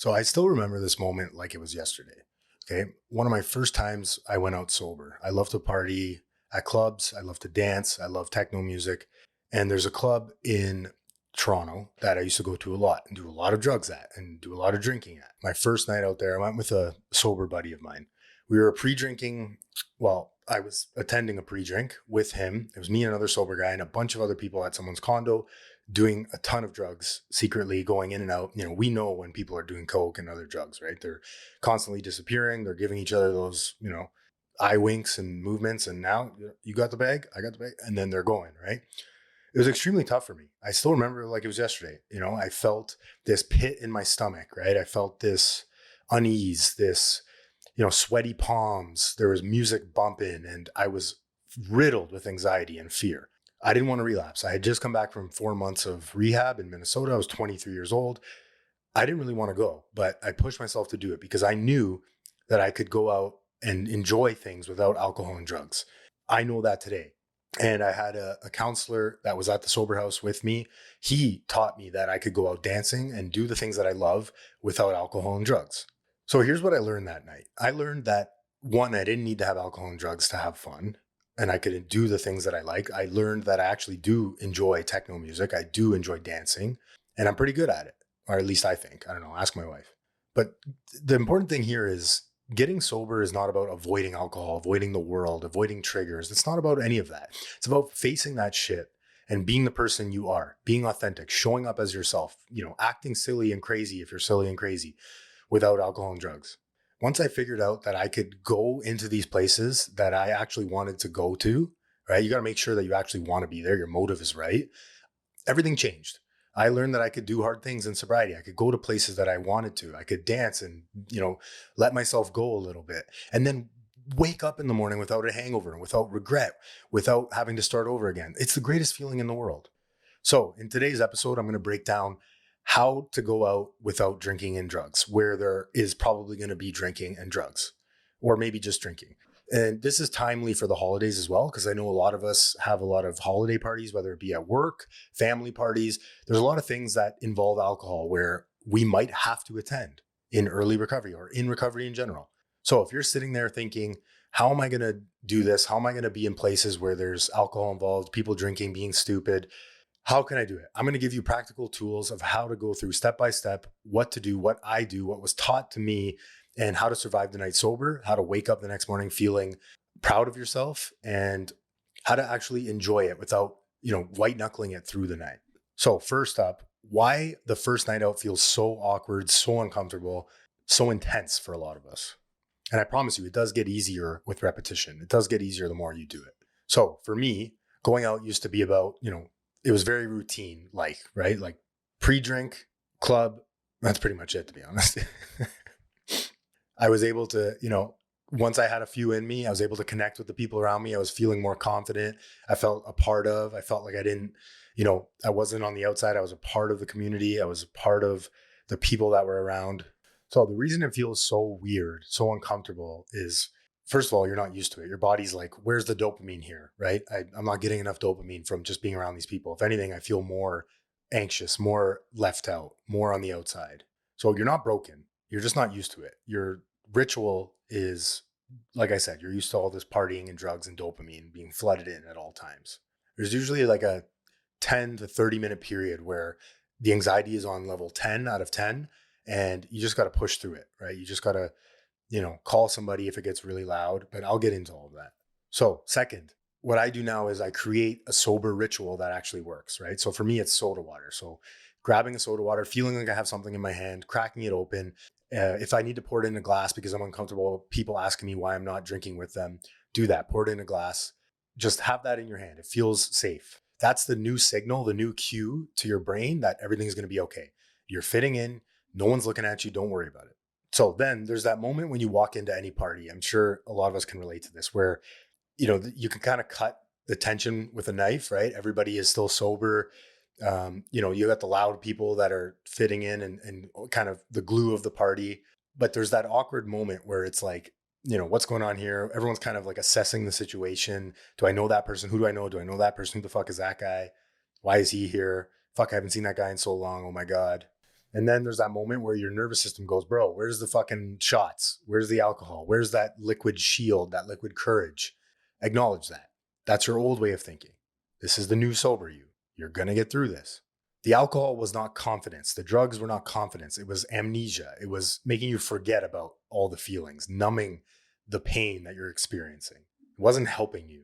So I still remember this moment like it was yesterday. Okay. One of my first times I went out sober. I love to party at clubs. I love to dance. I love techno music. And there's a club in Toronto that I used to go to a lot and do a lot of drugs at and do a lot of drinking at. My first night out there, I went with a sober buddy of mine. We were pre drinking. Well, I was attending a pre drink with him. It was me and another sober guy and a bunch of other people at someone's condo doing a ton of drugs secretly, going in and out. We know when people are doing coke and other drugs, right? They're constantly disappearing. They're giving each other those, eye winks and movements. And now you got the bag, I got the bag, and then they're going, right? It was extremely tough for me. I still remember it like it was yesterday. I felt this pit in my stomach, right? I felt this unease, this, sweaty palms. There was music bumping and I was riddled with anxiety and fear. I didn't want to relapse. I had just come back from 4 months of rehab in Minnesota. I was 23 years old. I didn't really want to go, but I pushed myself to do it because I knew that I could go out and enjoy things without alcohol and drugs. I know that today. And I had a counselor that was at the sober house with me. He taught me that I could go out dancing and do the things that I love without alcohol and drugs. So here's what I learned that night. I learned that one, I didn't need to have alcohol and drugs to have fun and I could do the things that I like. I learned that I actually do enjoy techno music. I do enjoy dancing and I'm pretty good at it, or at least I think. I don't know, ask my wife. But the important thing here is getting sober is not about avoiding alcohol, avoiding the world, avoiding triggers. It's not about any of that. It's about facing that shit and being the person you are, being authentic, showing up as yourself, acting silly and crazy if you're silly and crazy without alcohol and drugs. Once I figured out that I could go into these places that I actually wanted to go to, right? You got to make sure that you actually want to be there. Your motive is right. Everything changed. I learned that I could do hard things in sobriety. I could go to places that I wanted to. I could dance and, let myself go a little bit and then wake up in the morning without a hangover and without regret, without having to start over again. It's the greatest feeling in the world. So in today's episode, I'm going to break down how to go out without drinking and drugs, where there is probably going to be drinking and drugs, or maybe just drinking. And this is timely for the holidays as well, because I know a lot of us have a lot of holiday parties, whether it be at work, family parties. There's a lot of things that involve alcohol where we might have to attend in early recovery or in recovery in general. So if you're sitting there thinking, how am I going to do this? How am I going to be in places where there's alcohol involved, people drinking, being stupid? How can I do it? I'm going to give you practical tools of how to go through step by step, what to do, what I do, what was taught to me, and how to survive the night sober, how to wake up the next morning feeling proud of yourself, and how to actually enjoy it without, white knuckling it through the night. So first up, why the first night out feels so awkward, so uncomfortable, so intense for a lot of us. And I promise you, it does get easier with repetition. It does get easier the more you do it. So for me, going out used to be about, it was very routine, right? Like pre-drink, club, that's pretty much it, to be honest. I was able to, once I had a few in me, I was able to connect with the people around me. I was feeling more confident. I felt a part of, I felt like I didn't, I wasn't on the outside. I was a part of the community. I was a part of the people that were around. So the reason it feels so weird, so uncomfortable is, first of all, you're not used to it. Your body's like, where's the dopamine here, right? I'm not getting enough dopamine from just being around these people. If anything, I feel more anxious, more left out, more on the outside. So you're not broken. You're just not used to it. Your ritual is, like I said, you're used to all this partying and drugs and dopamine being flooded in at all times. There's usually like a 10 to 30-minute period where the anxiety is on level 10 out of 10, and you just got to push through it, right? You just got to call somebody if it gets really loud, but I'll get into all of that. So second, what I do now is I create a sober ritual that actually works, right? So for me, it's soda water. So grabbing a soda water, feeling like I have something in my hand, cracking it open. If I need to pour it in a glass because I'm uncomfortable, people asking me why I'm not drinking with them, do that, pour it in a glass. Just have that in your hand. It feels safe. That's the new signal, the new cue to your brain that everything's going to be okay. You're fitting in. No one's looking at you. Don't worry about it. So then there's that moment when you walk into any party. I'm sure a lot of us can relate to this where, you can kind of cut the tension with a knife, right? Everybody is still sober. You got the loud people that are fitting in and kind of the glue of the party. But there's that awkward moment where it's like, what's going on here? Everyone's kind of like assessing the situation. Do I know that person? Who do I know? Do I know that person? Who the fuck is that guy? Why is he here? Fuck, I haven't seen that guy in so long. Oh my God. And then there's that moment where your nervous system goes, bro, where's the fucking shots? Where's the alcohol? Where's that liquid shield, that liquid courage? Acknowledge that. That's your old way of thinking. This is the new sober you. You're going to get through this. The alcohol was not confidence. The drugs were not confidence. It was amnesia. It was making you forget about all the feelings, numbing the pain that you're experiencing. It wasn't helping you.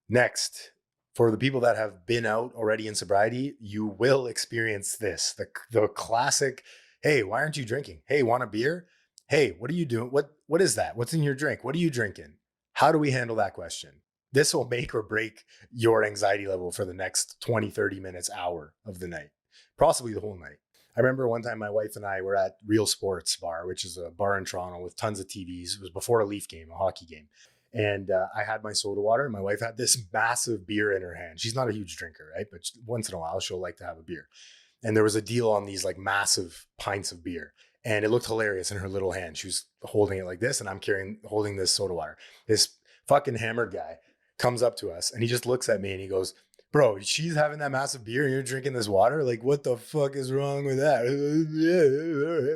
Next, for the people that have been out already in sobriety, you will experience this. The classic, hey, why aren't you drinking? Hey, want a beer? Hey, what are you doing? What is that? What's in your drink? What are you drinking? How do we handle that question? This will make or break your anxiety level for the next 20, 30 minutes, hour of the night, possibly the whole night. I remember one time my wife and I were at Real Sports Bar, which is a bar in Toronto with tons of TVs. It was before a Leaf game, a hockey game. And I had my soda water, and my wife had this massive beer in her hand. She's not a huge drinker, right? But once in a while, she'll like to have a beer. And there was a deal on these like massive pints of beer. And it looked hilarious in her little hand. She was holding it like this, and I'm holding this soda water. This fucking hammered guy comes up to us, and he just looks at me and he goes, bro, she's having that massive beer and you're drinking this water? Like, what the fuck is wrong with that?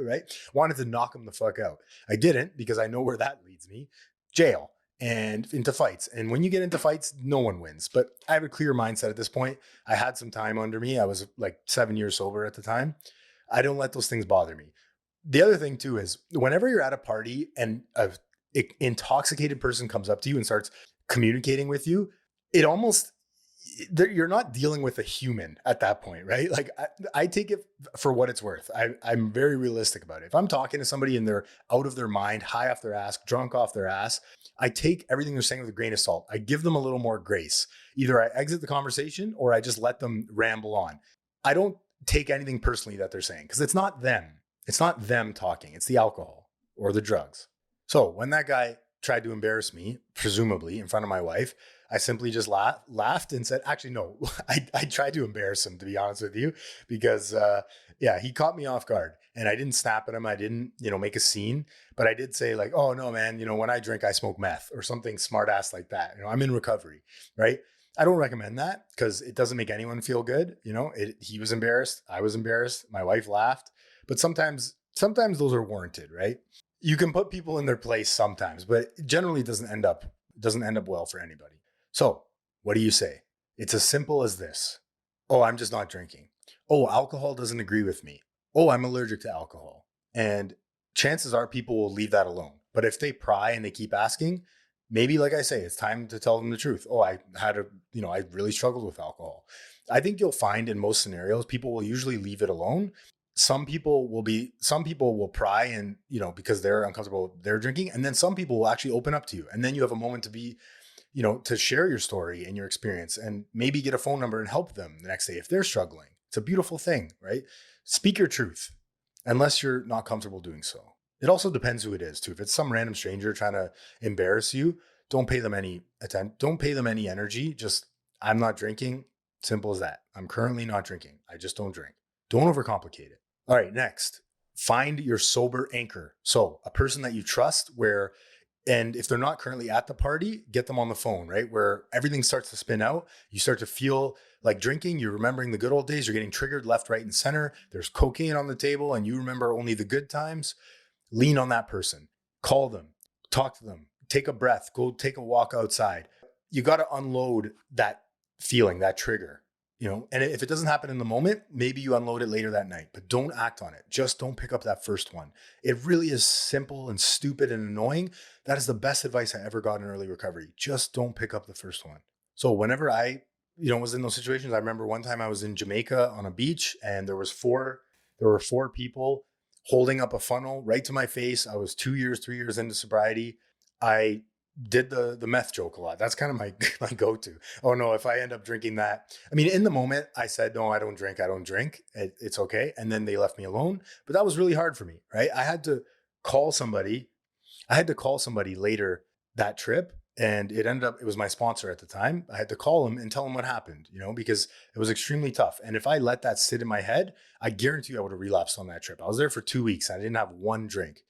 Right? Wanted to knock him the fuck out. I didn't, because I know where that leads me. Jail and into fights. And when you get into fights, no one wins. But I have a clear mindset at this point. I had some time under me. I was like 7 years sober at the time. I don't let those things bother me. The other thing too is whenever you're at a party and an intoxicated person comes up to you and starts communicating with you, it almost, you're not dealing with a human at that point, right? Like I take it for what it's worth. I'm very realistic about it. If I'm talking to somebody and they're out of their mind, high off their ass, drunk off their ass, I take everything they're saying with a grain of salt. I give them a little more grace. Either I exit the conversation or I just let them ramble on. I don't take anything personally that they're saying, because it's not them. It's not them talking. It's the alcohol or the drugs. So when that guy tried to embarrass me, presumably in front of my wife, I simply just laughed and said, actually, no, I tried to embarrass him, to be honest with you, because he caught me off guard, and I didn't snap at him. I didn't, make a scene, but I did say like, oh no, man, when I drink, I smoke meth or something smart ass like that. I'm in recovery, right? I don't recommend that because it doesn't make anyone feel good. He was embarrassed. I was embarrassed. My wife laughed, but sometimes those are warranted, right? You can put people in their place sometimes, but it generally doesn't end up well for anybody. So what do you say? It's as simple as this. Oh, I'm just not drinking. Oh, alcohol doesn't agree with me. Oh, I'm allergic to alcohol. And chances are people will leave that alone. But if they pry and they keep asking, maybe, like I say, it's time to tell them the truth. Oh, I really struggled with alcohol. I think you'll find in most scenarios, people will usually leave it alone. Some people will pry and, because they're uncomfortable with their drinking. And then some people will actually open up to you. And then you have a moment to be, to share your story and your experience and maybe get a phone number and help them the next day if they're struggling. It's a beautiful thing, right? Speak your truth, unless you're not comfortable doing so. It also depends who it is too. If it's some random stranger trying to embarrass you, don't pay them any attention. Don't pay them any energy. Just, I'm not drinking. Simple as that. I'm currently not drinking. I just don't drink. Don't overcomplicate it. All right, next, find your sober anchor. So a person that you trust and if they're not currently at the party, get them on the phone, right? Where everything starts to spin out. You start to feel like drinking. You're remembering the good old days. You're getting triggered left, right, and center. There's cocaine on the table and you remember only the good times. Lean on that person. Call them. Talk to them. Take a breath. Go take a walk outside. You got to unload that feeling, that trigger. And if it doesn't happen in the moment, maybe you unload it later that night, but don't act on it. Just don't pick up that first one. It really is simple and stupid and annoying. That is the best advice I ever got in early recovery. Just don't pick up the first one. So whenever I, was in those situations, I remember one time I was in Jamaica on a beach and there were four people holding up a funnel right to my face. I was 3 years into sobriety. I did the meth joke a lot. That's kind of my go-to. Oh no, if I end up drinking that, in the moment I said, no, I don't drink. It's okay. And then they left me alone, but that was really hard for me, right? I had to call somebody later that trip, and it was my sponsor at the time. I had to call him and tell him what happened, because it was extremely tough. And if I let that sit in my head, I guarantee you I would have relapsed on that trip. I was there for 2 weeks. I didn't have one drink.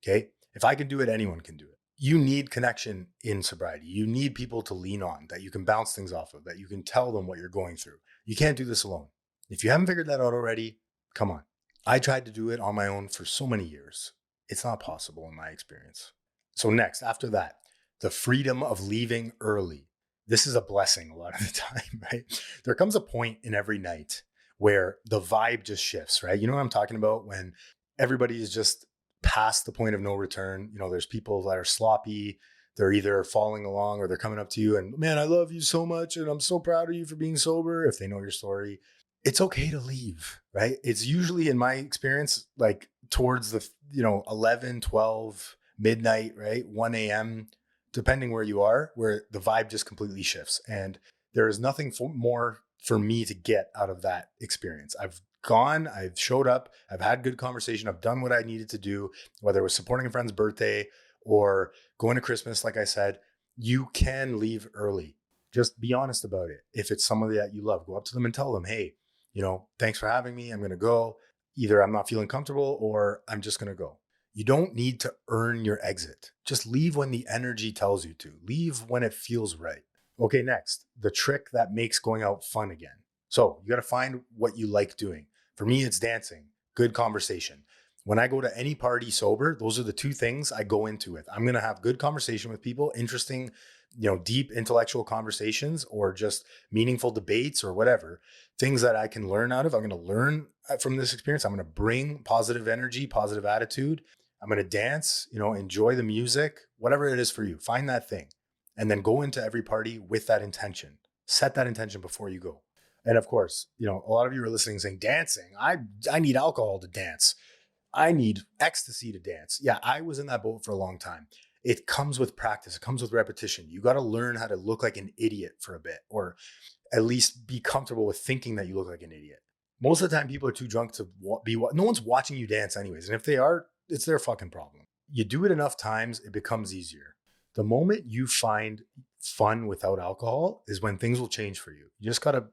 Okay. If I can do it, anyone can do it. You need connection in sobriety. You need people to lean on, that you can bounce things off of, that you can tell them what you're going through. You can't do this alone. If you haven't figured that out already, come on. I tried to do it on my own for so many years. It's not possible in my experience. So, next, after that, the freedom of leaving early. This is a blessing a lot of the time, right? There comes a point in every night where the vibe just shifts, right? You know what I'm talking about? When everybody is just past the point of no return. There's people that are sloppy. They're either following along or they're coming up to you and, man, I love you so much. And I'm so proud of you for being sober. If they know your story, it's okay to leave, right? It's usually, in my experience, like towards the 11, 12, midnight, right? 1 a.m., depending where you are, where the vibe just completely shifts. And there is nothing more for me to get out of that experience. I've gone, I've showed up, I've had good conversation, I've done what I needed to do, whether it was supporting a friend's birthday or going to Christmas. Like I said, you can leave early. Just be honest about it. If it's somebody that you love, go up to them and tell them, hey, thanks for having me. I'm going to go. Either I'm not feeling comfortable or I'm just going to go. You don't need to earn your exit. Just leave when the energy tells you to. Leave when it feels right. Okay, next, the trick that makes going out fun again. So you got to find what you like doing. For me, it's dancing, good conversation. When I go to any party sober, those are the two things I go into with. I'm going to have good conversation with people, interesting, deep intellectual conversations, or just meaningful debates or whatever, things that I can learn out of. I'm going to learn from this experience. I'm going to bring positive energy, positive attitude. I'm going to dance, enjoy the music, whatever it is for you. Find that thing and then go into every party with that intention. Set that intention before you go. And of course, a lot of you are listening saying, dancing, I need alcohol to dance. I need ecstasy to dance. Yeah, I was in that boat for a long time. It comes with practice. It comes with repetition. You got to learn how to look like an idiot for a bit, or at least be comfortable with thinking that you look like an idiot. Most of the time, people are too drunk to no one's watching you dance anyways. And if they are, it's their fucking problem. You do it enough times, it becomes easier. The moment you find fun without alcohol is when things will change for you. You just got to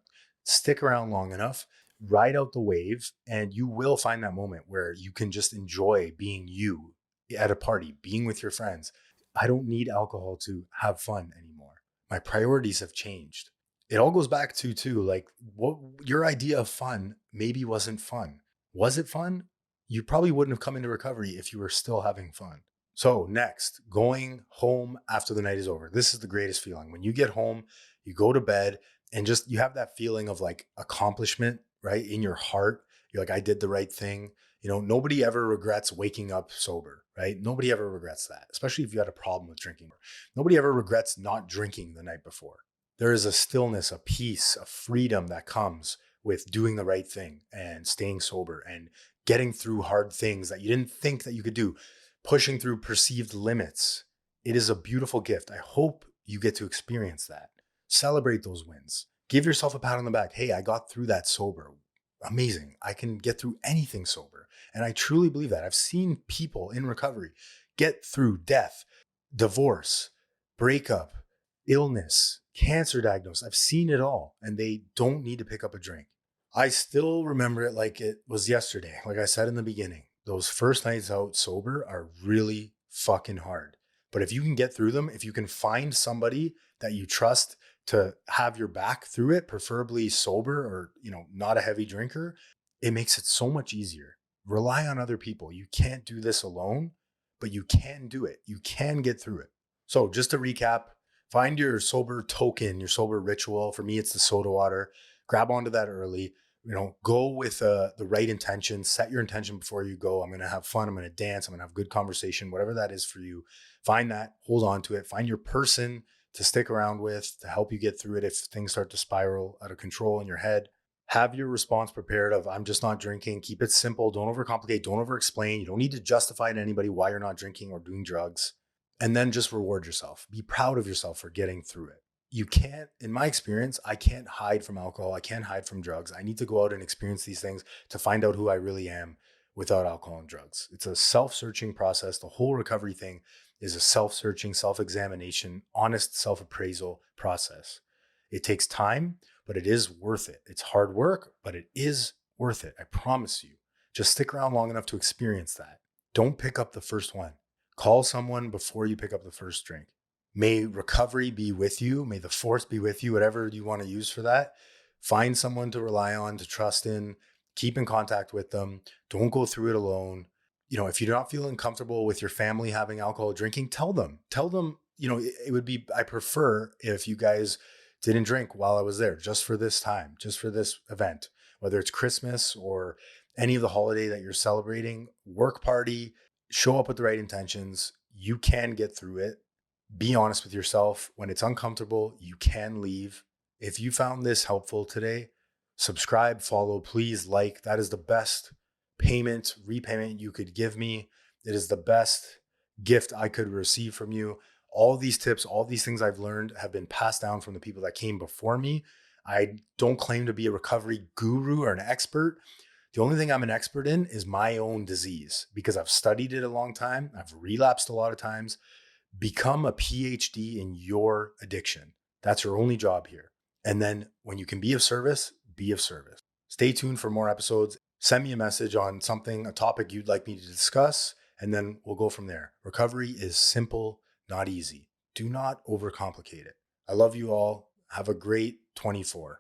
stick around long enough, ride out the wave, and you will find that moment where you can just enjoy being you at a party, being with your friends. I don't need alcohol to have fun anymore. My priorities have changed. It all goes back to like, what your idea of fun maybe wasn't fun. Was it fun? You probably wouldn't have come into recovery if you were still having fun. So next, going home after the night is over. This is the greatest feeling. When you get home, you go to bed and just, you have that feeling of like accomplishment, right? In your heart. You're like, I did the right thing. Nobody ever regrets waking up sober, right? Nobody ever regrets that, especially if you had a problem with drinking. Nobody ever regrets not drinking the night before. There is a stillness, a peace, a freedom that comes with doing the right thing and staying sober and getting through hard things that you didn't think that you could do, pushing through perceived limits. It is a beautiful gift. I hope you get to experience that. Celebrate those wins. Give yourself a pat on the back. Hey, I got through that sober. Amazing. I can get through anything sober. And I truly believe that. I've seen people in recovery get through death, divorce, breakup, illness, cancer diagnosis. I've seen it all, and they don't need to pick up a drink. I still remember it like it was yesterday. Like I said in the beginning, those first nights out sober are really fucking hard. But if you can get through them, if you can find somebody that you trust to have your back through it, preferably sober or, not a heavy drinker, it makes it so much easier. Rely on other people. You can't do this alone, but you can do it. You can get through it. So just to recap, find your sober token, your sober ritual. For me, it's the soda water. Grab onto that early. Go with the right intention. Set your intention before you go. I'm going to have fun. I'm going to dance. I'm going to have good conversation, whatever that is for you. Find that, hold on to it. Find your person to stick around with to help you get through it if things start to spiral out of control in your head. Have your response prepared of, I'm just not drinking. Keep it simple. Don't overcomplicate. Don't over-explain. You don't need to justify to anybody why you're not drinking or doing drugs. And then just reward yourself. Be proud of yourself for getting through it. You can't, in my experience, I can't hide from alcohol. I can't hide from drugs. I need to go out and experience these things to find out who I really am without alcohol and drugs. It's a self-searching process. The whole recovery thing is a self-searching, self-examination, honest self-appraisal process. It takes time, but it is worth it. It's hard work, but it is worth it. I promise you. Just stick around long enough to experience that. Don't pick up the first one. Call someone before you pick up the first drink. May recovery be with you. May the force be with you, whatever you want to use for that. Find someone to rely on, to trust in. Keep in contact with them. Don't go through it alone. If you're not feeling comfortable with your family having alcohol drinking, tell them. Tell them, it would be, I prefer if you guys didn't drink while I was there, just for this time, just for this event, whether it's Christmas or any of the holiday that you're celebrating, work party, show up with the right intentions. You can get through it. Be honest with yourself. When it's uncomfortable, you can leave. If you found this helpful today, subscribe, follow, please like. That is the best repayment you could give me. It is the best gift I could receive from you. All these tips, all these things I've learned have been passed down from the people that came before me. I don't claim to be a recovery guru or an expert. The only thing I'm an expert in is my own disease because I've studied it a long time. I've relapsed a lot of times. Become a PhD in your addiction. That's your only job here. And then when you can be of service, be of service. Stay tuned for more episodes. Send me a message on something, a topic you'd like me to discuss, and then we'll go from there. Recovery is simple, not easy. Do not overcomplicate it. I love you all. Have a great 24.